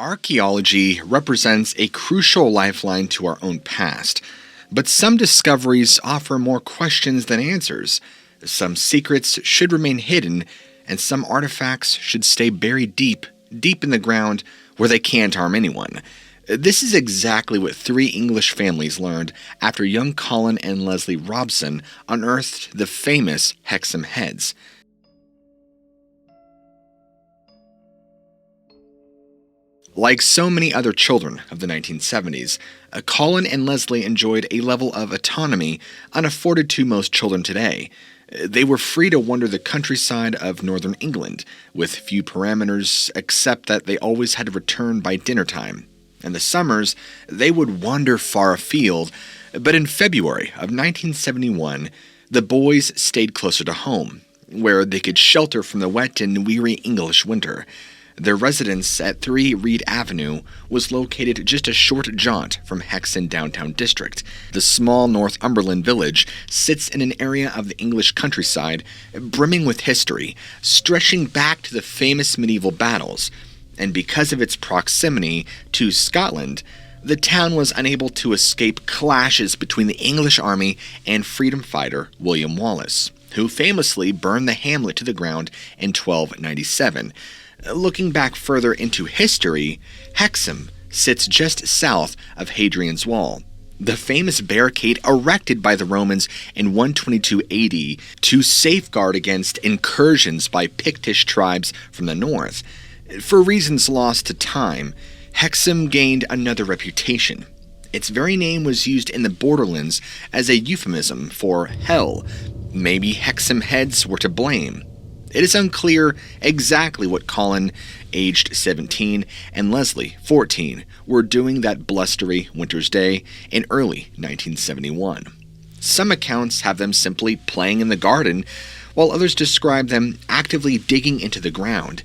Archaeology represents a crucial lifeline to our own past, but some discoveries offer more questions than answers. Some secrets should remain hidden, and some artifacts should stay buried deep, deep in the ground where they can't harm anyone. This is exactly what three English families learned after young Colin and Leslie Robson unearthed the famous Hexham heads. Like so many other children of the 1970s, Colin and Leslie enjoyed a level of autonomy unafforded to most children today. They were free to wander the countryside of northern England, with few parameters except that they always had to return by dinner time. In the summers, they would wander far afield, but in February of 1971, the boys stayed closer to home, where they could shelter from the wet and weary English winter. Their residence at 3 Reed Avenue was located just a short jaunt from Hexham downtown district. The small Northumberland village sits in an area of the English countryside brimming with history, stretching back to the famous medieval battles. And because of its proximity to Scotland, the town was unable to escape clashes between the English army and freedom fighter William Wallace, who famously burned the hamlet to the ground in 1297. Looking back further into history, Hexham sits just south of Hadrian's Wall, the famous barricade erected by the Romans in 122 AD to safeguard against incursions by Pictish tribes from the north. For reasons lost to time, Hexham gained another reputation. Its very name was used in the borderlands as a euphemism for hell. Maybe Hexham heads were to blame. It is unclear exactly what Colin, aged 17, and Leslie, 14, were doing that blustery winter's day in early 1971. Some accounts have them simply playing in the garden, while others describe them actively digging into the ground.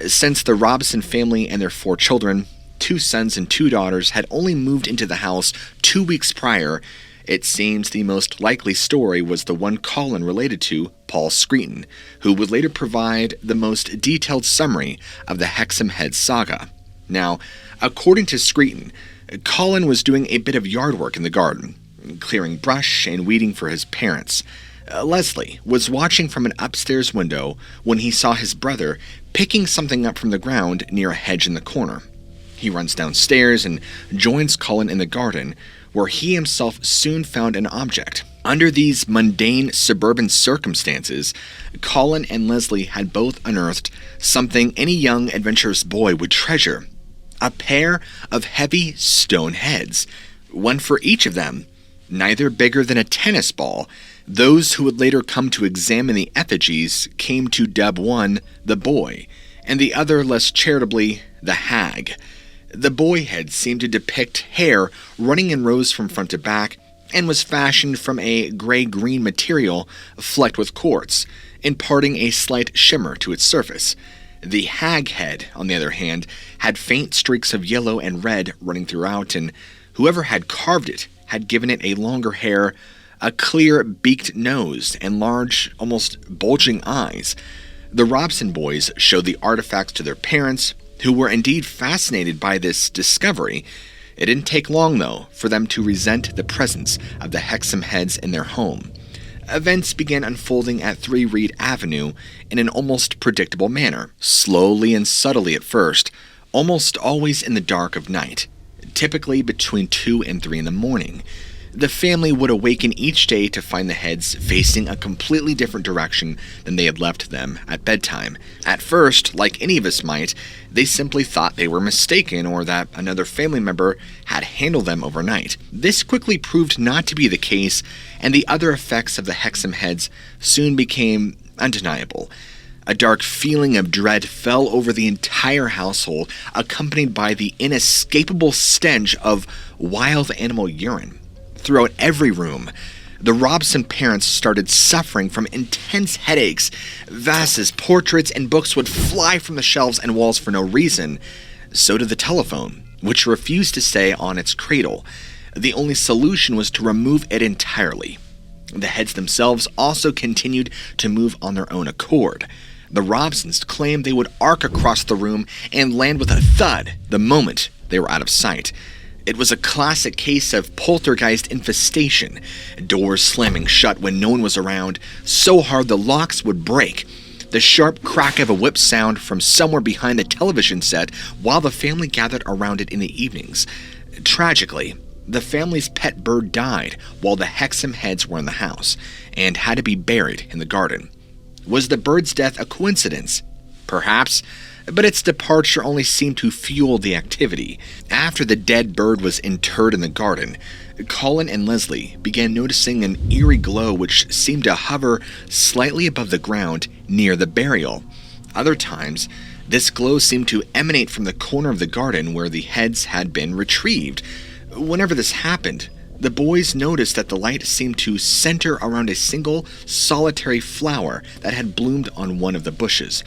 Since the Robson family and their 4 children, 2 sons and 2 daughters, had only moved into the house 2 weeks prior, it seems the most likely story was the one Colin related to Paul Scrutiny, who would later provide the most detailed summary of the Hexham Heads saga. Now, according to Scrutiny, Colin was doing a bit of yard work in the garden, clearing brush and weeding for his parents. Leslie was watching from an upstairs window when he saw his brother picking something up from the ground near a hedge in the corner. He runs downstairs and joins Colin in the garden, where he himself soon found an object. Under these mundane suburban circumstances, Colin and Leslie had both unearthed something any young adventurous boy would treasure: a pair of heavy stone heads, one for each of them, neither bigger than a tennis ball. Those who would later come to examine the effigies came to dub one the boy, and the other, less charitably, the hag. The boy head seemed to depict hair running in rows from front to back, and was fashioned from a gray-green material flecked with quartz, imparting a slight shimmer to its surface. The hag head, on the other hand, had faint streaks of yellow and red running throughout, and whoever had carved it had given it a longer hair, a clear beaked nose, and large, almost bulging eyes. The Robson boys showed the artifacts to their parents, who were indeed fascinated by this discovery. It didn't take long, though, for them to resent the presence of the Hexham heads in their home. Events began unfolding at 3 Reed Avenue in an almost predictable manner, slowly and subtly at first, almost always in the dark of night, typically between 2 and 3 in the morning. The family would awaken each day to find the heads facing a completely different direction than they had left them at bedtime. At first, like any of us might, they simply thought they were mistaken or that another family member had handled them overnight. This quickly proved not to be the case, and the other effects of the Hexham heads soon became undeniable. A dark feeling of dread fell over the entire household, accompanied by the inescapable stench of wild animal urine. Throughout every room, the Robson parents started suffering from intense headaches. Vases, portraits, and books would fly from the shelves and walls for no reason. So did the telephone, which refused to stay on its cradle. The only solution was to remove it entirely. The heads themselves also continued to move on their own accord. The Robsons claimed they would arc across the room and land with a thud the moment they were out of sight. It was a classic case of poltergeist infestation, doors slamming shut when no one was around, so hard the locks would break, the sharp crack of a whip sound from somewhere behind the television set while the family gathered around it in the evenings. Tragically, the family's pet bird died while the Hexham heads were in the house, and had to be buried in the garden. Was the bird's death a coincidence? Perhaps, but its departure only seemed to fuel the activity. After the dead bird was interred in the garden, Colin and Leslie began noticing an eerie glow which seemed to hover slightly above the ground near the burial. Other times, this glow seemed to emanate from the corner of the garden where the heads had been retrieved. Whenever this happened, the boys noticed that the light seemed to center around a single, solitary flower that had bloomed on one of the bushes.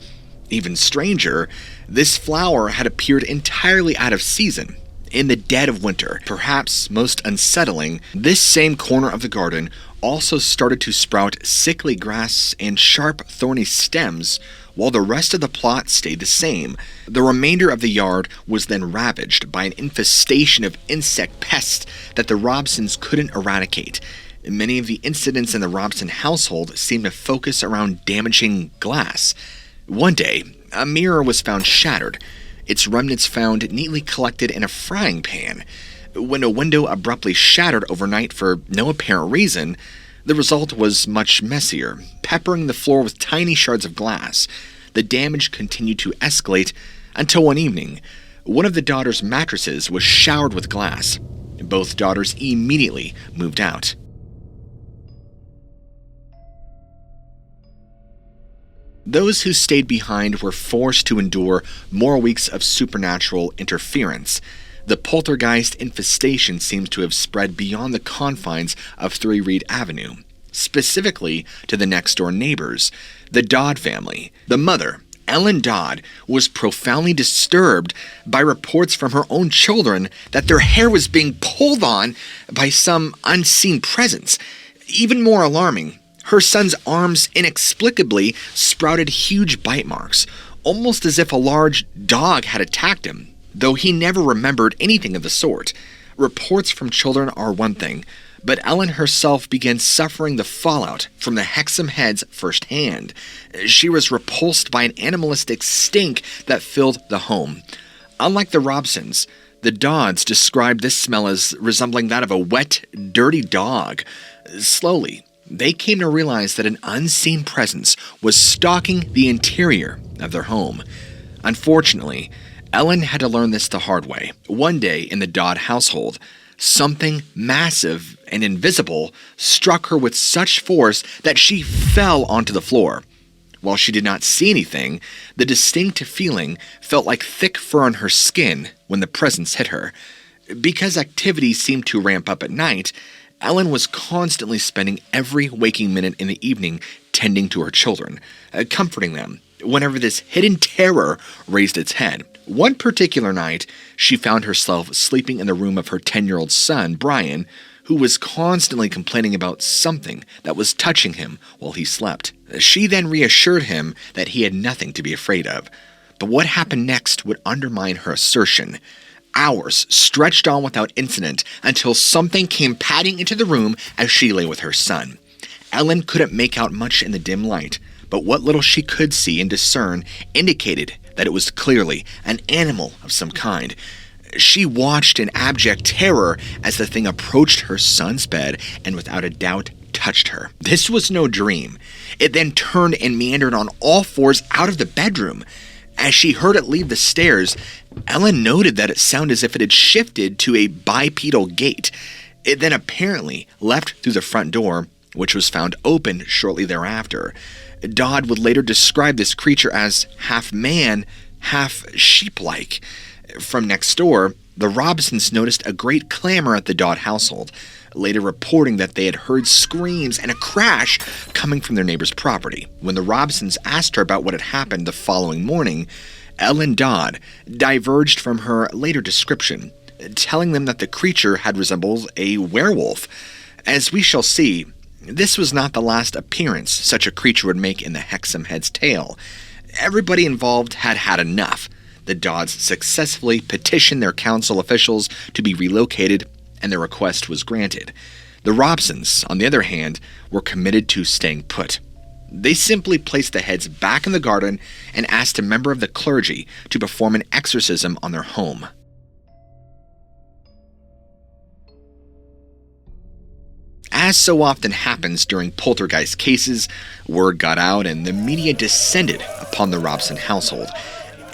Even stranger, this flower had appeared entirely out of season, in the dead of winter. Perhaps most unsettling, this same corner of the garden also started to sprout sickly grass and sharp, thorny stems, while the rest of the plot stayed the same. The remainder of the yard was then ravaged by an infestation of insect pests that the Robsons couldn't eradicate. Many of the incidents in the Robson household seemed to focus around damaging glass. One day, a mirror was found shattered, its remnants found neatly collected in a frying pan. When a window abruptly shattered overnight for no apparent reason, the result was much messier, peppering the floor with tiny shards of glass. The damage continued to escalate until one evening, one of the daughters' mattresses was showered with glass. Both daughters immediately moved out. Those who stayed behind were forced to endure more weeks of supernatural interference. The poltergeist infestation seems to have spread beyond the confines of 3 Reed Avenue, specifically to the next-door neighbors, the Dodd family. The mother, Ellen Dodd, was profoundly disturbed by reports from her own children that their hair was being pulled on by some unseen presence. Even more alarming, her son's arms inexplicably sprouted huge bite marks, almost as if a large dog had attacked him, though he never remembered anything of the sort. Reports from children are one thing, but Ellen herself began suffering the fallout from the Hexham heads firsthand. She was repulsed by an animalistic stink that filled the home. Unlike the Robsons, the Dodds described this smell as resembling that of a wet, dirty dog. Slowly, they came to realize that an unseen presence was stalking the interior of their home. Unfortunately, Ellen had to learn this the hard way. One day in the Dodd household, something massive and invisible struck her with such force that she fell onto the floor. While she did not see anything, the distinct feeling felt like thick fur on her skin when the presence hit her. Because activity seemed to ramp up at night, Ellen was constantly spending every waking minute in the evening tending to her children, comforting them whenever this hidden terror raised its head. One particular night, she found herself sleeping in the room of her 10-year-old son, Brian, who was constantly complaining about something that was touching him while he slept. She then reassured him that he had nothing to be afraid of. But what happened next would undermine her assertion. Hours stretched on without incident until something came padding into the room as she lay with her son. Ellen couldn't make out much in the dim light, but what little she could see and discern indicated that it was clearly an animal of some kind. She watched in abject terror as the thing approached her son's bed and without a doubt touched her. This was no dream. It then turned and meandered on all fours out of the bedroom. As she heard it leave the stairs, Ellen noted that it sounded as if it had shifted to a bipedal gait. It then apparently left through the front door, which was found open shortly thereafter. Dodd would later describe this creature as half man, half sheep-like. From next door, the Robsons noticed a great clamor at the Dodd household, later reporting that they had heard screams and a crash coming from their neighbor's property. When the Robsons asked her about what had happened the following morning, Ellen Dodd diverged from her later description, telling them that the creature had resembled a werewolf. As we shall see, this was not the last appearance such a creature would make in the Hexham head's tale. Everybody involved had had enough. The Dodds successfully petitioned their council officials to be relocated, and their request was granted. The Robsons, on the other hand, were committed to staying put. They simply placed the heads back in the garden and asked a member of the clergy to perform an exorcism on their home. As so often happens during poltergeist cases, word got out and the media descended upon the Robson household.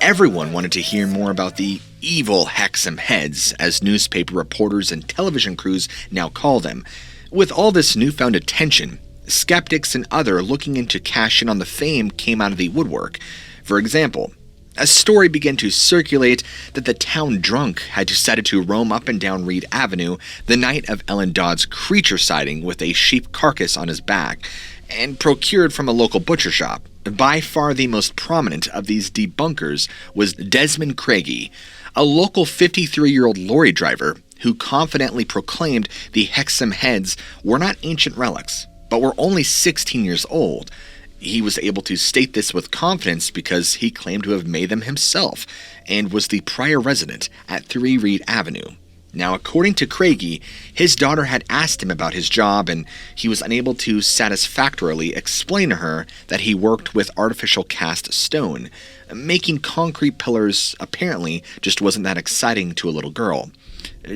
Everyone wanted to hear more about the evil Hexham heads, as newspaper reporters and television crews now call them. With all this newfound attention, skeptics and other looking into cash in on the fame came out of the woodwork. For example, a story began to circulate that the town drunk had decided to roam up and down Reed Avenue the night of Ellen Dodd's creature sighting with a sheep carcass on his back, and procured from a local butcher shop. By far the most prominent of these debunkers was Desmond Craigie, a local 53-year-old lorry driver who confidently proclaimed the Hexham heads were not ancient relics, but were only 16 years old. He was able to state this with confidence because he claimed to have made them himself and was the prior resident at 3 Reed Avenue. Now, according to Craigie, his daughter had asked him about his job and he was unable to satisfactorily explain to her that he worked with artificial cast stone. Making concrete pillars apparently just wasn't that exciting to a little girl.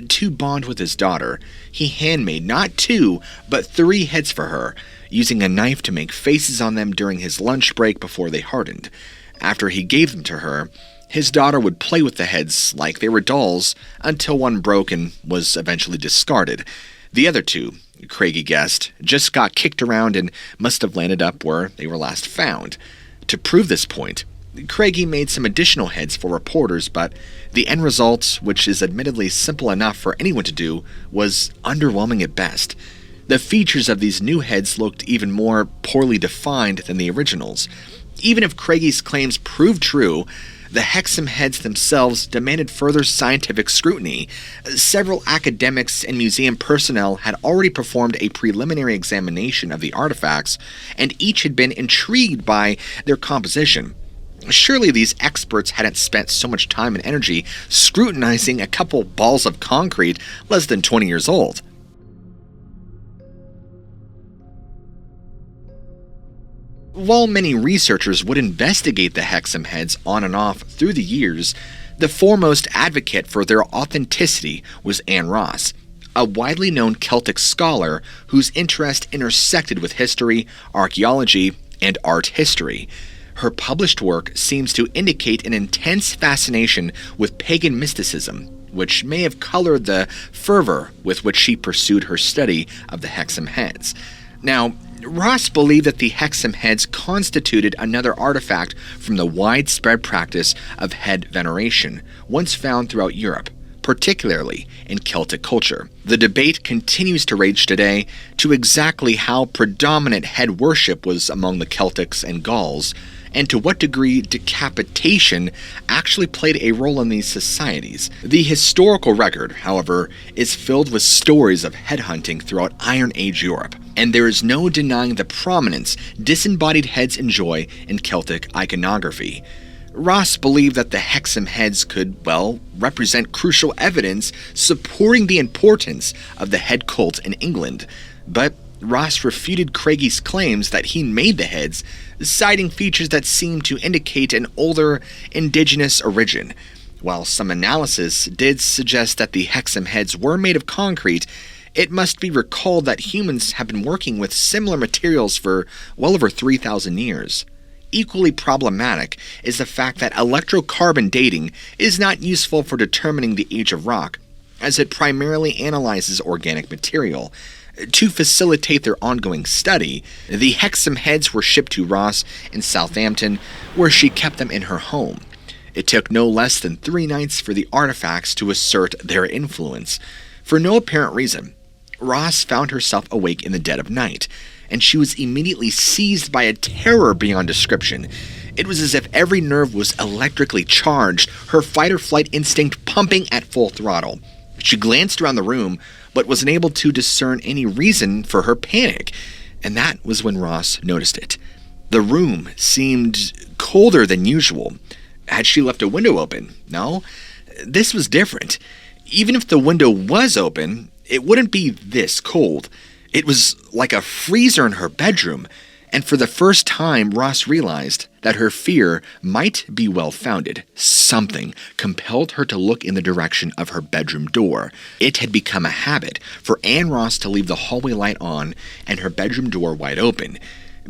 To bond with his daughter, he handmade not 2, but 3 heads for her, using a knife to make faces on them during his lunch break before they hardened. After he gave them to her, his daughter would play with the heads like they were dolls until one broke and was eventually discarded. The other 2, Craigie guessed, just got kicked around and must have landed up where they were last found. To prove this point, Craigie made some additional heads for reporters, but the end result, which is admittedly simple enough for anyone to do, was underwhelming at best. The features of these new heads looked even more poorly defined than the originals. Even if Craigie's claims proved true, the Hexham heads themselves demanded further scientific scrutiny. Several academics and museum personnel had already performed a preliminary examination of the artifacts, and each had been intrigued by their composition. Surely these experts hadn't spent so much time and energy scrutinizing a couple balls of concrete less than 20 years old. While many researchers would investigate the Hexham heads on and off through the years, the foremost advocate for their authenticity was Anne Ross, a widely known Celtic scholar whose interest intersected with history, archaeology, and art history. Her published work seems to indicate an intense fascination with pagan mysticism, which may have colored the fervor with which she pursued her study of the Hexham heads. Now, Ross believed that the Hexham heads constituted another artifact from the widespread practice of head veneration, once found throughout Europe, particularly in Celtic culture. The debate continues to rage today to exactly how predominant head worship was among the Celtics and Gauls, and to what degree decapitation actually played a role in these societies. The historical record, however, is filled with stories of headhunting throughout Iron Age Europe, and there is no denying the prominence disembodied heads enjoy in Celtic iconography. Ross believed that the Hexham heads could, represent crucial evidence supporting the importance of the head cult in England, but Ross refuted Craigie's claims that he made the heads, citing features that seemed to indicate an older, indigenous origin. While some analysis did suggest that the Hexham heads were made of concrete, it must be recalled that humans have been working with similar materials for well over 3,000 years. Equally problematic is the fact that electrocarbon dating is not useful for determining the age of rock, as it primarily analyzes organic material. To facilitate their ongoing study, the Hexham heads were shipped to Ross in Southampton, where she kept them in her home. It took no less than 3 nights for the artifacts to assert their influence. For no apparent reason, Ross found herself awake in the dead of night, and she was immediately seized by a terror beyond description. It was as if every nerve was electrically charged, her fight-or-flight instinct pumping at full throttle. She glanced around the room, but was unable to discern any reason for her panic, and that was when Ross noticed it. The room seemed colder than usual. Had she left a window open? No, this was different. Even if the window was open, it wouldn't be this cold. It was like a freezer in her bedroom, and for the first time, Ross realized that her fear might be well-founded. Something compelled her to look in the direction of her bedroom door. It had become a habit for Ann Ross to leave the hallway light on and her bedroom door wide open,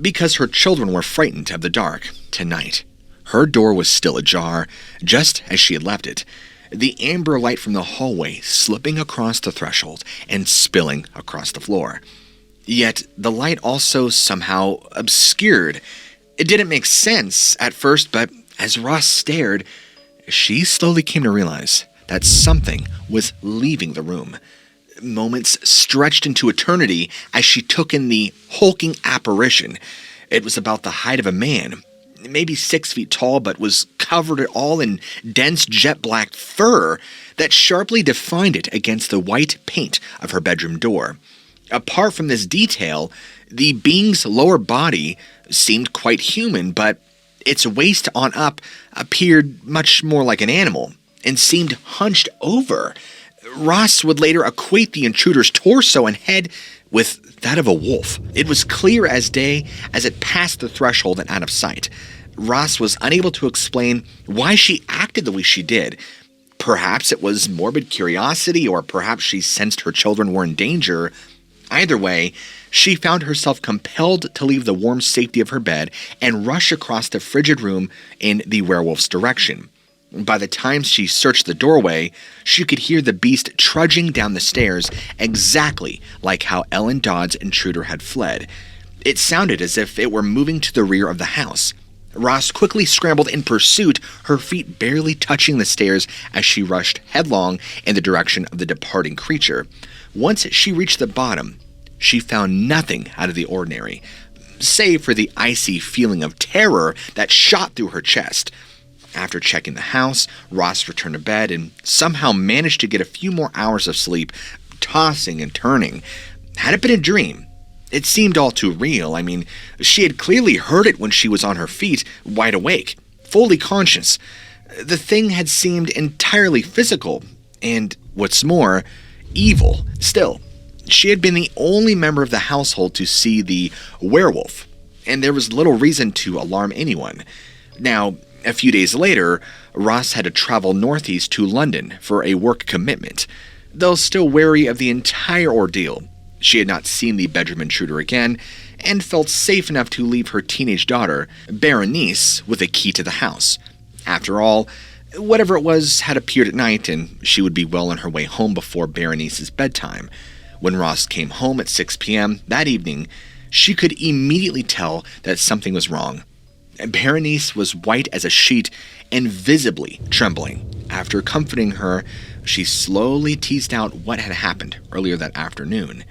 because her children were frightened of the dark. Tonight, her door was still ajar, just as she had left it. The amber light from the hallway slipping across the threshold and spilling across the floor. Yet the light also somehow obscured. It didn't make sense at first, but as Ross stared, she slowly came to realize that something was leaving the room. Moments stretched into eternity as she took in the hulking apparition. It was about the height of a man, maybe 6 feet tall, but was covered all in dense jet black fur that sharply defined it against the white paint of her bedroom door. Apart from this detail, the being's lower body seemed quite human, but its waist on up appeared much more like an animal and seemed hunched over. Ross would later equate the intruder's torso and head with that of a wolf. It was clear as day as it passed the threshold and out of sight. Ross was unable to explain why she acted the way she did. Perhaps it was morbid curiosity, or perhaps she sensed her children were in danger. Either way, she found herself compelled to leave the warm safety of her bed and rush across the frigid room in the werewolf's direction. By the time she searched the doorway, she could hear the beast trudging down the stairs exactly like how Ellen Dodd's intruder had fled. It sounded as if it were moving to the rear of the house. Ross quickly scrambled in pursuit, her feet barely touching the stairs as she rushed headlong in the direction of the departing creature. Once she reached the bottom, she found nothing out of the ordinary, save for the icy feeling of terror that shot through her chest. After checking the house, Ross returned to bed and somehow managed to get a few more hours of sleep, tossing and turning. Had it been a dream? It seemed all too real. I mean, she had clearly heard it when she was on her feet, wide awake, fully conscious. The thing had seemed entirely physical, and, what's more, evil. Still, she had been the only member of the household to see the werewolf, and there was little reason to alarm anyone. Now, a few days later, Ross had to travel northeast to London for a work commitment. Though still wary of the entire ordeal, she had not seen the bedroom intruder again, and felt safe enough to leave her teenage daughter, Berenice, with a key to the house. After all, whatever it was had appeared at night, and she would be well on her way home before Berenice's bedtime. When Ross came home at 6 p.m. that evening, she could immediately tell that something was wrong. Berenice was white as a sheet and visibly trembling. After comforting her, she slowly teased out what had happened earlier that afternoon.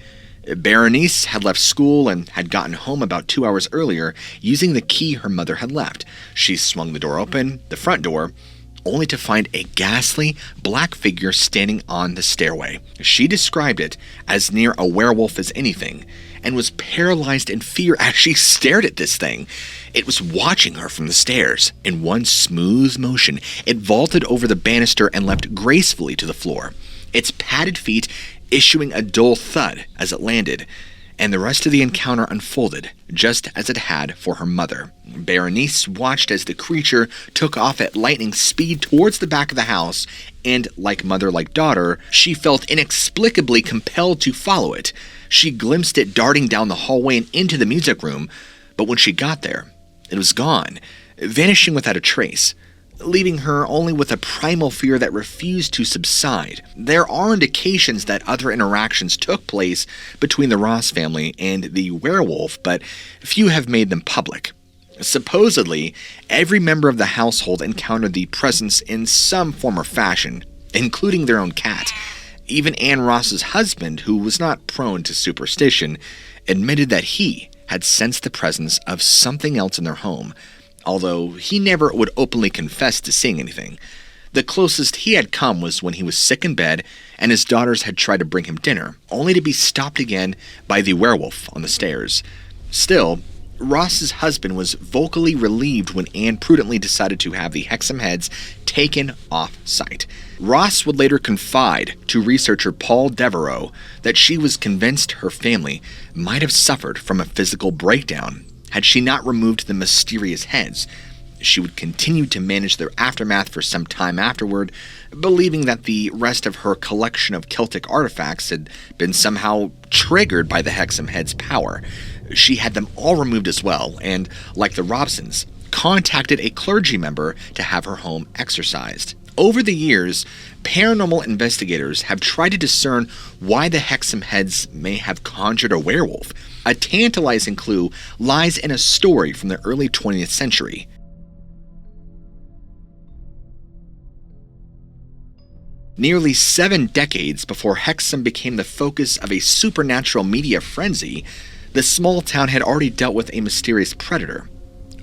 Berenice had left school and had gotten home about 2 hours earlier using the key her mother had left. She swung the door open, the front door, only to find a ghastly black figure standing on the stairway. She described it as near a werewolf as anything, and was paralyzed in fear as she stared at this thing. It was watching her from the stairs. In one smooth motion, it vaulted over the banister and leapt gracefully to the floor, its padded feet issuing a dull thud as it landed, and the rest of the encounter unfolded just as it had for her mother. Berenice watched as the creature took off at lightning speed towards the back of the house, and like mother, like daughter, she felt inexplicably compelled to follow it. She glimpsed it darting down the hallway and into the music room, but when she got there, it was gone, vanishing without a trace, leaving her only with a primal fear that refused to subside. There are indications that other interactions took place between the Ross family and the werewolf, but few have made them public. Supposedly, every member of the household encountered the presence in some form or fashion, including their own cat. Even Ann Ross's husband, who was not prone to superstition, admitted that he had sensed the presence of something else in their home, although he never would openly confess to seeing anything. The closest he had come was when he was sick in bed and his daughters had tried to bring him dinner, only to be stopped again by the werewolf on the stairs. Still, Ross's husband was vocally relieved when Anne prudently decided to have the Hexham heads taken off-site. Ross would later confide to researcher Paul Devereaux that she was convinced her family might have suffered from a physical breakdown had she not removed the mysterious heads. She would continue to manage their aftermath for some time afterward, believing that the rest of her collection of Celtic artifacts had been somehow triggered by the Hexham head's power. She had them all removed as well, and, like the Robsons, contacted a clergy member to have her home exorcised. Over the years, paranormal investigators have tried to discern why the Hexham heads may have conjured a werewolf. A tantalizing clue lies in a story from the early 20th century. Nearly 7 decades before Hexham became the focus of a supernatural media frenzy, the small town had already dealt with a mysterious predator.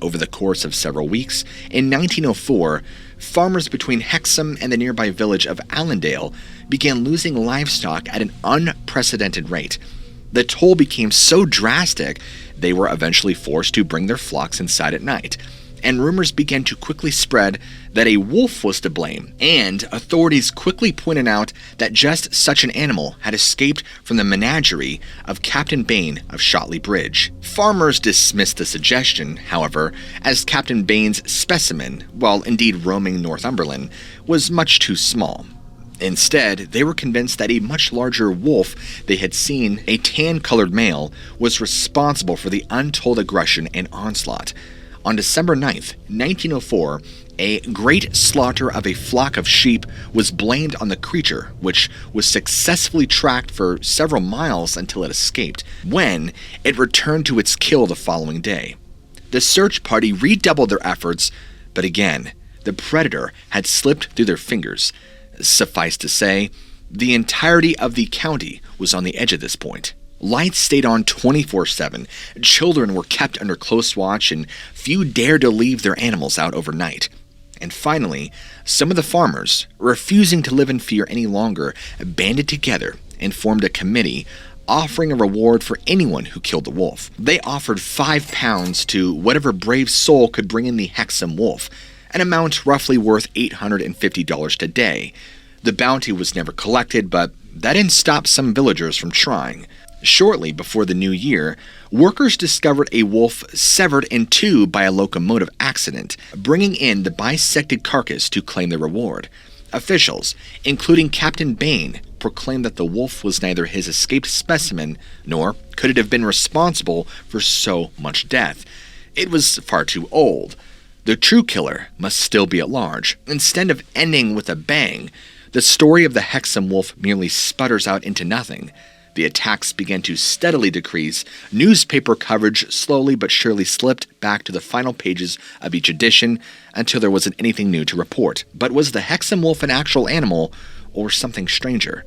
Over the course of several weeks, in 1904, farmers between Hexham and the nearby village of Allendale began losing livestock at an unprecedented rate. The toll became so drastic, they were eventually forced to bring their flocks inside at night. And rumors began to quickly spread that a wolf was to blame, and authorities quickly pointed out that just such an animal had escaped from the menagerie of Captain Bain of Shotley Bridge. Farmers dismissed the suggestion, however, as Captain Bain's specimen, while indeed roaming Northumberland, was much too small. Instead, they were convinced that a much larger wolf they had seen, a tan-colored male, was responsible for the untold aggression and onslaught. On December 9th, 1904, a great slaughter of a flock of sheep was blamed on the creature, which was successfully tracked for several miles until it escaped, when it returned to its kill the following day. The search party redoubled their efforts, but again, the predator had slipped through their fingers. Suffice to say, the entirety of the county was on the edge at this point. Lights stayed on 24/7, children were kept under close watch, and few dared to leave their animals out overnight. And finally, some of the farmers, refusing to live in fear any longer, banded together and formed a committee offering a reward for anyone who killed the wolf. They offered £5 to whatever brave soul could bring in the Hexham wolf, an amount roughly worth $850 today. The bounty was never collected, but that didn't stop some villagers from trying. Shortly before the new year, workers discovered a wolf severed in two by a locomotive accident, bringing in the bisected carcass to claim the reward. Officials, including Captain Bain, proclaimed that the wolf was neither his escaped specimen, nor could it have been responsible for so much death. It was far too old. The true killer must still be at large. Instead of ending with a bang, the story of the Hexham wolf merely sputters out into nothing. The attacks began to steadily decrease. Newspaper coverage slowly but surely slipped back to the final pages of each edition until there wasn't anything new to report. But was the Hexham wolf an actual animal or something stranger?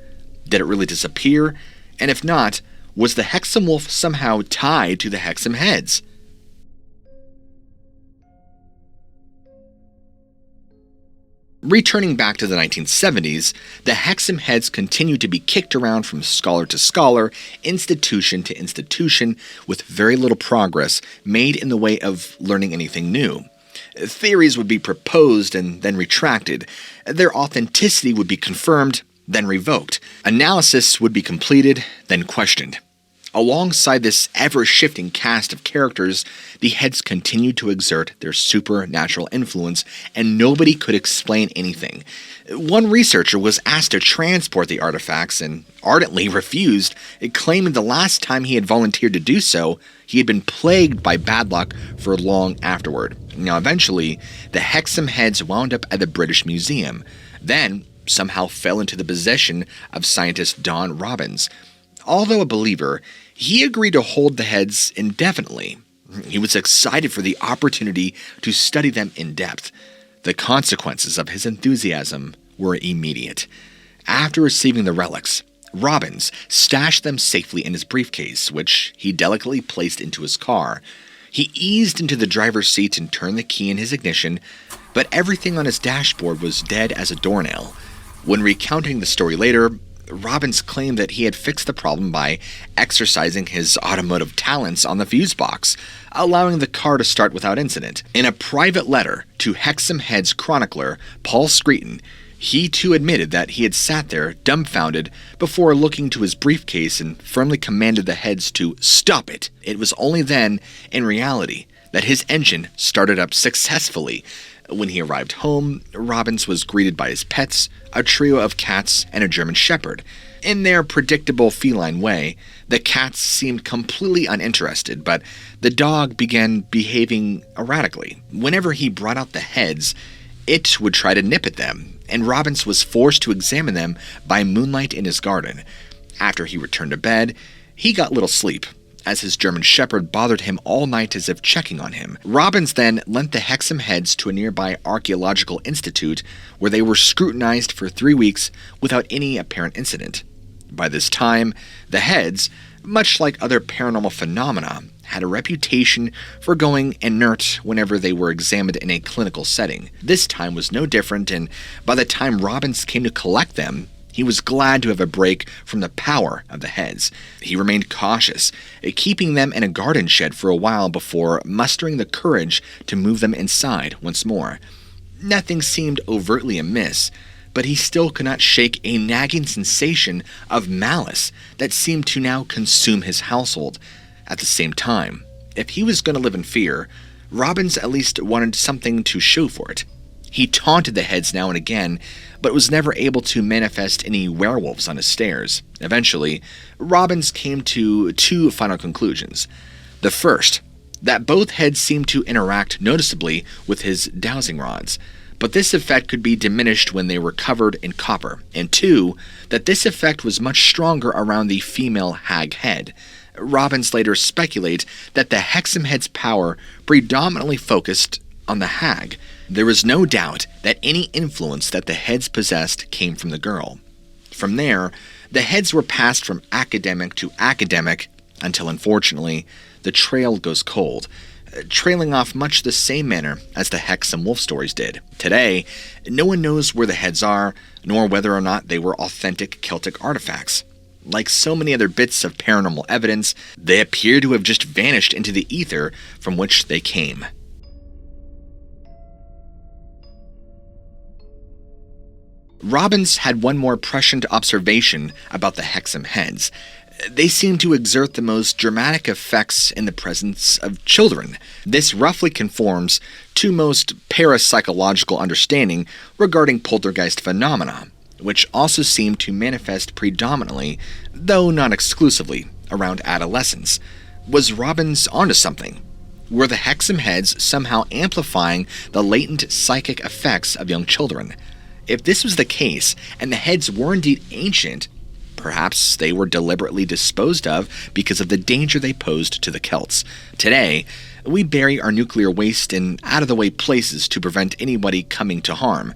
Did it really disappear? And if not, was the Hexham wolf somehow tied to the Hexham heads? Returning back to the 1970s, the Hexham heads continued to be kicked around from scholar to scholar, institution to institution, with very little progress made in the way of learning anything new. Theories would be proposed and then retracted. Their authenticity would be confirmed, then revoked. Analysis would be completed, then questioned. Alongside this ever-shifting cast of characters, the heads continued to exert their supernatural influence, and nobody could explain anything. One researcher was asked to transport the artifacts and ardently refused, claiming the last time he had volunteered to do so, he had been plagued by bad luck for long afterward. Now, eventually, the Hexham heads wound up at the British Museum, then somehow fell into the possession of scientist Don Robbins. Although a believer, he agreed to hold the heads indefinitely. He was excited for the opportunity to study them in depth. The consequences of his enthusiasm were immediate. After receiving the relics, Robbins stashed them safely in his briefcase, which he delicately placed into his car. He eased into the driver's seat and turned the key in his ignition, but everything on his dashboard was dead as a doornail. When recounting the story later, Robbins claimed that he had fixed the problem by exercising his automotive talents on the fuse box, allowing the car to start without incident. In a private letter to Hexham Head's chronicler, Paul Scrutiny, he too admitted that he had sat there, dumbfounded, before looking to his briefcase and firmly commanded the Heads to stop it. It was only then, in reality, that his engine started up successfully. When he arrived home, Robbins was greeted by his pets, a trio of cats and a German shepherd. In their predictable feline way, the cats seemed completely uninterested, but the dog began behaving erratically. Whenever he brought out the Heads, it would try to nip at them, and Robbins was forced to examine them by moonlight in his garden. After he returned to bed, he got little sleep, as his German shepherd bothered him all night as if checking on him. Robbins then lent the Hexham Heads to a nearby archaeological institute, where they were scrutinized for 3 weeks without any apparent incident. By this time, the Heads, much like other paranormal phenomena, had a reputation for going inert whenever they were examined in a clinical setting. This time was no different, and by the time Robbins came to collect them, he was glad to have a break from the power of the Heads. He remained cautious, keeping them in a garden shed for a while before mustering the courage to move them inside once more. Nothing seemed overtly amiss, but he still could not shake a nagging sensation of malice that seemed to now consume his household. At the same time, if he was going to live in fear, Robbins at least wanted something to show for it. He taunted the Heads now and again, but was never able to manifest any werewolves on his stairs. Eventually, Robbins came to 2 final conclusions. The first, that both Heads seemed to interact noticeably with his dowsing rods, but this effect could be diminished when they were covered in copper. And 2, that this effect was much stronger around the female hag head. Robbins later speculates that the Hexham Head's power predominantly focused on the hag. There was no doubt that any influence that the Heads possessed came from the girl. From there, the Heads were passed from academic to academic until, unfortunately, the trail goes cold, trailing off much the same manner as the Hexham wolf stories did. Today, no one knows where the Heads are, nor whether or not they were authentic Celtic artifacts. Like so many other bits of paranormal evidence, they appear to have just vanished into the ether from which they came. Robbins had one more prescient observation about the Hexham Heads. They seem to exert the most dramatic effects in the presence of children. This roughly conforms to most parapsychological understanding regarding poltergeist phenomena, which also seem to manifest predominantly, though not exclusively, around adolescence. Was Robbins onto something? Were the Hexham Heads somehow amplifying the latent psychic effects of young children? If this was the case, and the Heads were indeed ancient, perhaps they were deliberately disposed of because of the danger they posed to the Celts. Today, we bury our nuclear waste in out-of-the-way places to prevent anybody coming to harm.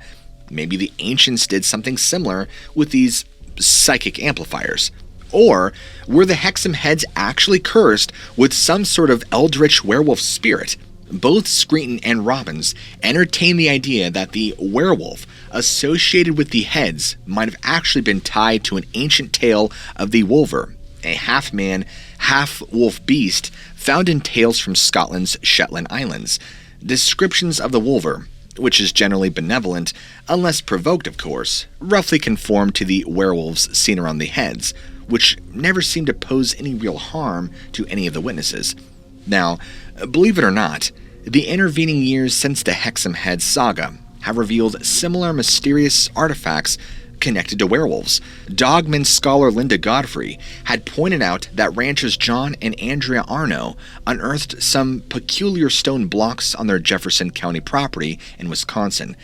Maybe the ancients did something similar with these psychic amplifiers. Or were the Hexham Heads actually cursed with some sort of eldritch werewolf spirit? Both Scrutiny and Robbins entertained the idea that the werewolf associated with the Heads might have actually been tied to an ancient tale of the Wolver, a half-man, half-wolf beast found in tales from Scotland's Shetland Islands. Descriptions of the Wolver, which is generally benevolent, unless provoked of course, roughly conform to the werewolves seen around the Heads, which never seem to pose any real harm to any of the witnesses. Now, believe it or not, the intervening years since the Hexham Heads saga have revealed similar mysterious artifacts connected to werewolves. Dogman scholar Linda Godfrey had pointed out that ranchers John and Andrea Arno unearthed some peculiar stone blocks on their Jefferson County property in Wisconsin.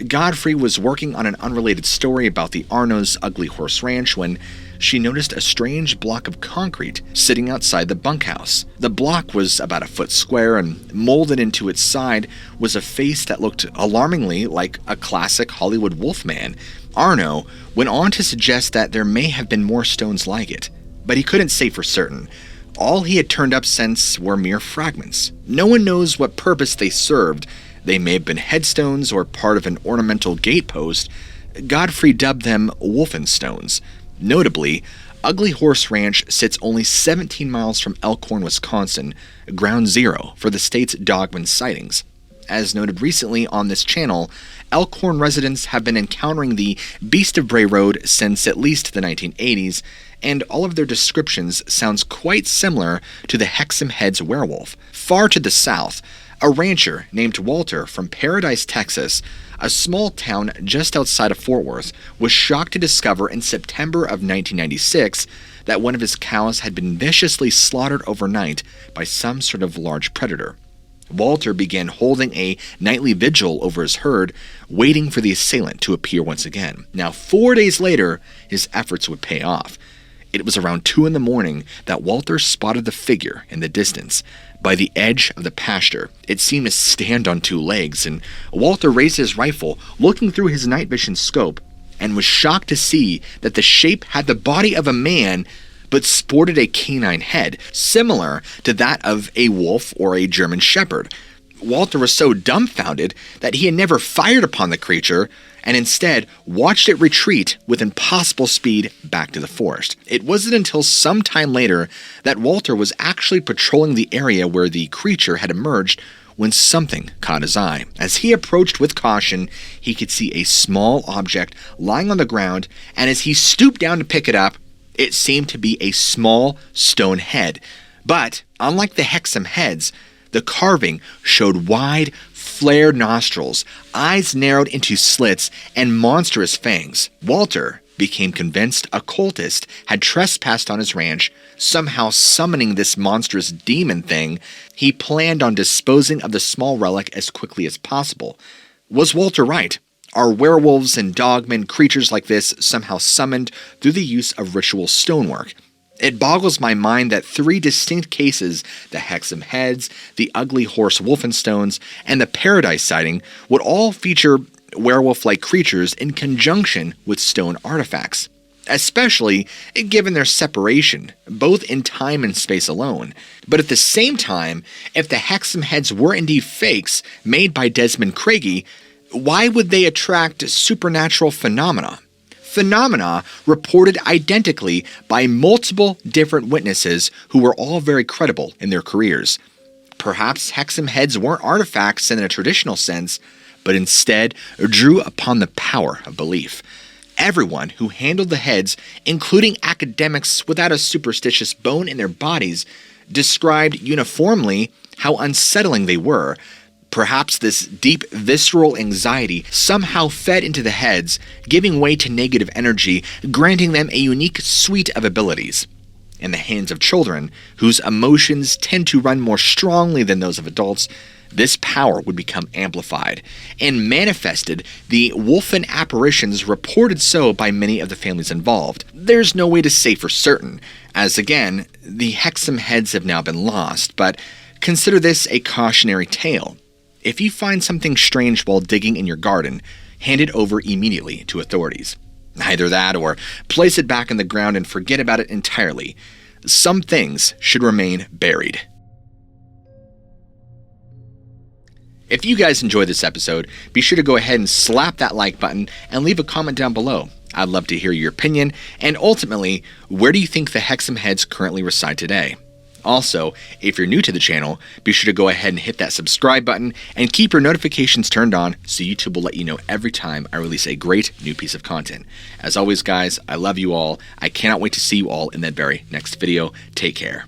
Godfrey was working on an unrelated story about the Arno's Ugly Horse Ranch when she noticed a strange block of concrete sitting outside the bunkhouse. The block was about a foot square, and molded into its side was a face that looked alarmingly like a classic Hollywood wolfman. Arno went on to suggest that there may have been more stones like it, but he couldn't say for certain. All he had turned up since were mere fragments. No one knows what purpose they served. They may have been headstones or part of an ornamental gatepost. Godfrey dubbed them wolfen stones. Notably, Ugly Horse Ranch sits only 17 miles from Elkhorn, Wisconsin, ground zero for the state's Dogman sightings. As noted recently on this channel, Elkhorn residents have been encountering the Beast of Bray Road since at least the 1980s, and all of their descriptions sounds quite similar to the Hexham Heads werewolf. Far to the south, a rancher named Walter from Paradise, Texas, a small town just outside of Fort Worth, was shocked to discover in September of 1996 that one of his cows had been viciously slaughtered overnight by some sort of large predator. Walter began holding a nightly vigil over his herd, waiting for the assailant to appear once again. Now, 4 days later, his efforts would pay off. It was around 2 in the morning that Walter spotted the figure in the distance. By the edge of the pasture, it seemed to stand on 2 legs, and Walter raised his rifle, looking through his night vision scope, and was shocked to see that the shape had the body of a man, but sported a canine head, similar to that of a wolf or a German shepherd. Walter was so dumbfounded that he had never fired upon the creature, and instead watched it retreat with impossible speed back to the forest. It wasn't until some time later that Walter was actually patrolling the area where the creature had emerged when something caught his eye. As he approached with caution, he could see a small object lying on the ground, and as he stooped down to pick it up, it seemed to be a small stone head. But unlike the Hexham heads, the carving showed wide, flared nostrils, eyes narrowed into slits, and monstrous fangs. Walter became convinced a cultist had trespassed on his ranch, somehow summoning this monstrous demon thing. He planned on disposing of the small relic as quickly as possible. Was Walter right? Are werewolves and dogmen creatures like this somehow summoned through the use of ritual stonework? It boggles my mind that 3 distinct cases, the Hexham Heads, the Ugly Horse Wolfenstones, and the Paradise sighting, would all feature werewolf-like creatures in conjunction with stone artifacts, especially given their separation, both in time and space alone. But at the same time, if the Hexham Heads were indeed fakes made by Desmond Craigie, why would they attract supernatural phenomena? Phenomena reported identically by multiple different witnesses who were all very credible in their careers. Perhaps Hexham Heads weren't artifacts in a traditional sense, but instead drew upon the power of belief. Everyone who handled the heads, including academics without a superstitious bone in their bodies, described uniformly how unsettling they were. Perhaps this deep visceral anxiety somehow fed into the heads, giving way to negative energy, granting them a unique suite of abilities. In the hands of children, whose emotions tend to run more strongly than those of adults, this power would become amplified and manifested the wolfen apparitions reported so by many of the families involved. There's no way to say for certain, as again, the Hexham Heads have now been lost, but consider this a cautionary tale. If you find something strange while digging in your garden, hand it over immediately to authorities. Either that or place it back in the ground and forget about it entirely. Some things should remain buried. If you guys enjoyed this episode, be sure to go ahead and slap that like button and leave a comment down below. I'd love to hear your opinion, and ultimately, where do you think the Hexham Heads currently reside today? Also, if you're new to the channel, be sure to go ahead and hit that subscribe button and keep your notifications turned on so YouTube will let you know every time I release a great new piece of content. As always, guys, I love you all. I cannot wait to see you all in that very next video. Take care.